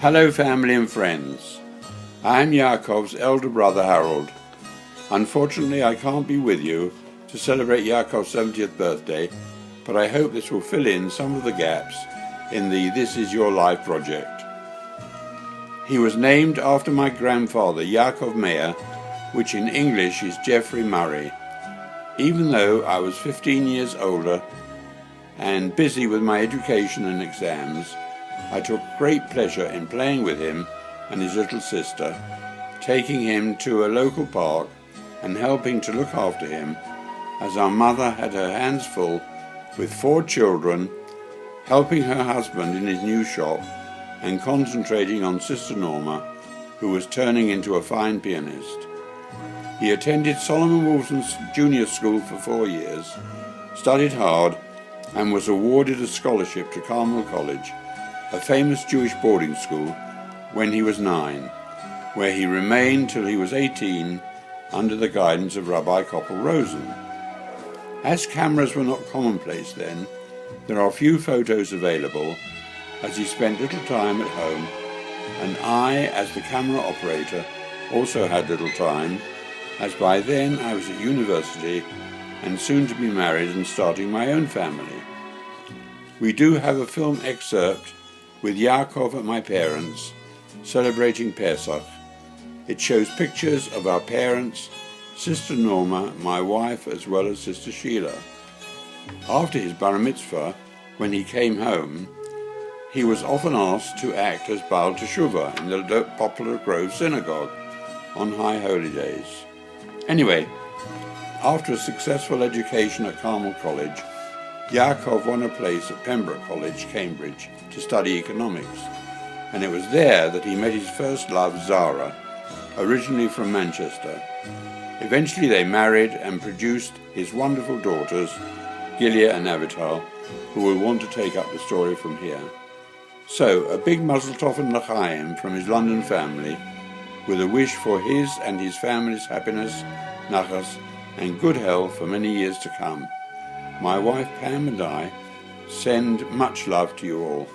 Hello family and friends. I am Yaakov's elder brother Harold. Unfortunately I can't be with you to celebrate Yaakov's 70th birthday, but I hope this will fill in some of the gaps in the This Is Your Life project. He was named after my grandfather Yaakov Meyer, which in English is Geoffrey Murray. Even though I was 15 years older and busy with my education and exams, I took great pleasure in playing with him and his little sister, taking him to a local park and helping to look after him, as our mother had her hands full with 4 children, helping her husband in his new shop and concentrating on Sister Norma, who was turning into a fine pianist. He attended Solomon Wolfson's junior school for 4 years, studied hard, and was awarded a scholarship to Carmel College, a famous Jewish boarding school, when he was 9, where he remained till he was 18 under the guidance of Rabbi Koppel Rosen. As cameras were not commonplace then, there are few photos available, as he spent little time at home, and I, as the camera operator, also had little time, as by then I was at university and soon to be married and starting my own family. We do have a film excerpt with Yaakov and my parents celebrating Pesach. It shows pictures of our parents, Sister Norma, my wife, as well as Sister Sheila. After his bar mitzvah, when he came home, he was often asked to act as Baal Teshuvah in the Poplar Grove Synagogue on High Holy Days. Anyway, after a successful education at Carmel College, Yaakov won a place at Pembroke College, Cambridge, to study economics, and it was there that he met his first love, Zara, originally from Manchester. Eventually they married and produced his wonderful daughters, Gilia and Avital, who will want to take up the story from here. So, a big mazel tov and l'chaim from his London family, with a wish for his and his family's happiness, nachas, and good health for many years to come. My wife Pam and I send much love to you all.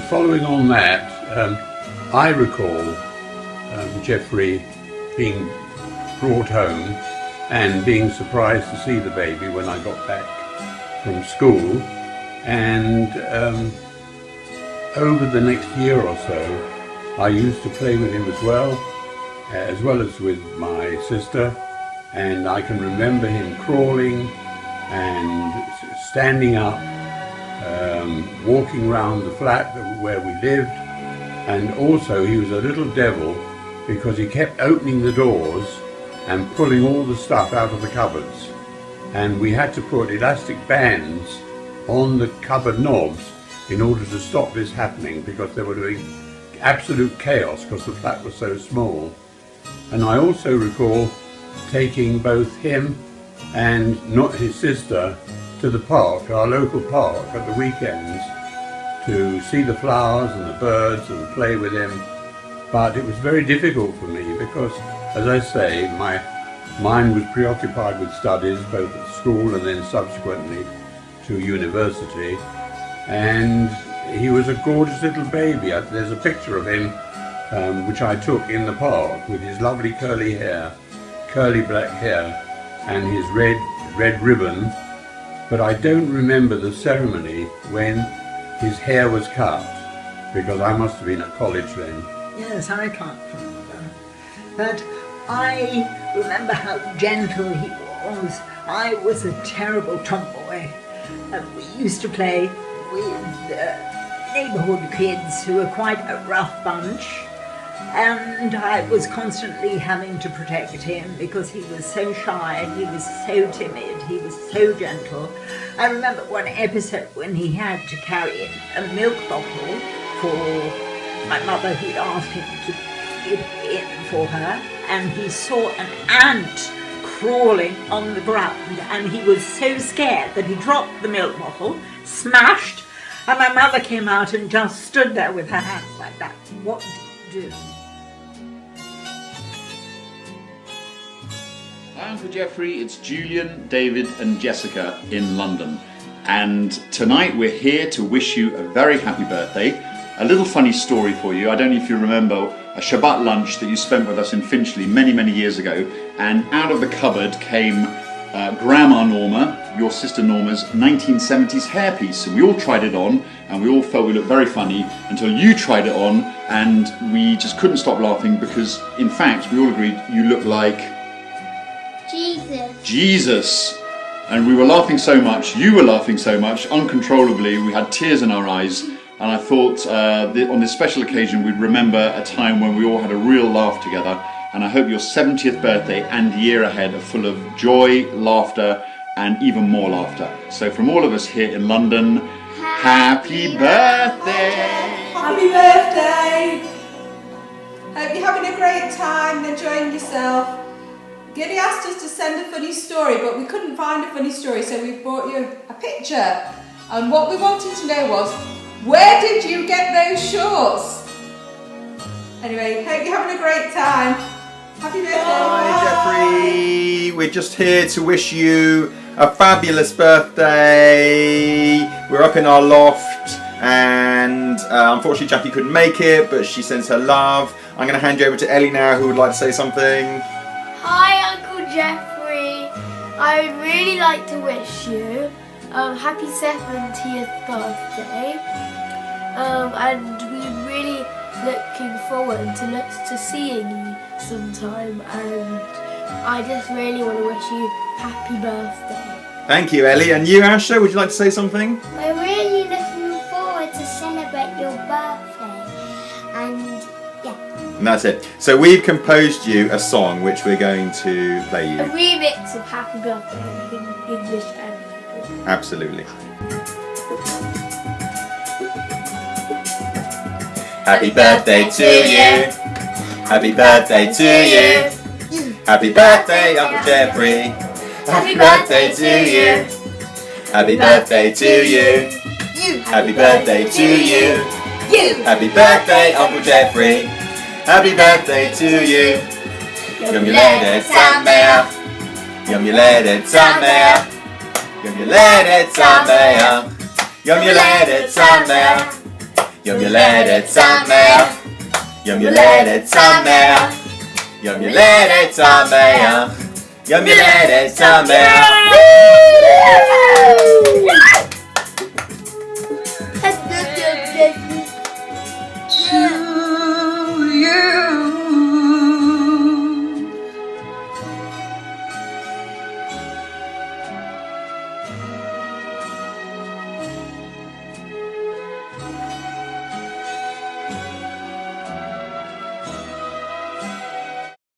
Following on that, I recall Geoffrey being brought home and being surprised to see the baby when I got back from school, and over the next year or so I used to play with him as well as with my sister and I can remember him crawling and standing up, walking around the flat where we lived, and also he was a little devil because he kept opening the doors and pulling all the stuff out of the cupboards, and we had to put elastic bands on the cupboard knobs in order to stop this happening, because they were doing absolute chaos because the flat was so small. And I also recall taking both him and not his sister to the park, our local park, at the weekends to see the flowers and the birds and play with him. But it was very difficult for me because, as I say, my mind was preoccupied with studies, both at school and then subsequently to university. And he was a gorgeous little baby. There's a picture of him which I took in the park with his lovely curly hair, curly black hair, and his red ribbon. But I don't remember the ceremony when his hair was cut, because I must have been at college then. Yes, I can't remember. But I remember how gentle he was. I was a terrible tomboy. We used to play with neighbourhood kids who were quite a rough bunch, and I was constantly having to protect him because he was so shy, he was so timid, he was so gentle. I remember one episode when he had to carry in a milk bottle for my mother, who'd asked him to give in for her, and he saw an ant crawling on the ground, and he was so scared that he dropped the milk bottle, smashed, and my mother came out and just stood there with her hands like that. What did you do? Hi Uncle Geoffrey, it's Julian, David and Jessica in London, and tonight we're here to wish you a very happy birthday. A little funny story for you. I don't know if you remember a Shabbat lunch that you spent with us in Finchley many years ago, and out of the cupboard came Grandma Norma, your sister Norma's 1970s hairpiece, and we all tried it on and we all felt we looked very funny until you tried it on, and we just couldn't stop laughing because in fact we all agreed you looked like Jesus. And we were laughing so much, you were laughing so much, uncontrollably, we had tears in our eyes, and I thought on this special occasion we'd remember a time when we all had a real laugh together. And I hope your 70th birthday and year ahead are full of joy, laughter, and even more laughter. So from all of us here in London, happy birthday! Happy birthday! Hope you're having a great time and enjoying yourself. Gilly asked us to send a funny story, but we couldn't find a funny story, so we brought you a picture. And what we wanted to know was, where did you get those shorts? Anyway, hope you're having a great time. Happy birthday. Hi Geoffrey, we're just here to wish you a fabulous birthday. We're up in our loft and unfortunately Jackie couldn't make it, but she sends her love. I'm going to hand you over to Ellie now, who would like to say something. Hi Uncle Geoffrey, I would really like to wish you happy 70th birthday, and we're really looking forward to seeing you sometime, and I just really want to wish you happy birthday. Thank you, Ellie. And you, Asha, would you like to say something? We're really looking forward to celebrate your birthday, and yeah. And that's it. So we've composed you a song which we're going to play you. A remix of Happy Birthday in English and Hebrew. Absolutely. Happy birthday to you. Happy birthday to you. Happy birthday, Uncle Geoffrey. Happy birthday to you. Happy birthday to you. Happy birthday to you. Happy birthday, Uncle Geoffrey. Happy birthday to you. Yom Yoleder Sameach. Yom Yoleder Sameach. Yom Yoleder Sameach. Yom Yoleder Sameach. Yom Yoleder Sameach. Yom Yoleder Sameach. Yom Yoleder Sameach. Yom Yoleder Sameach.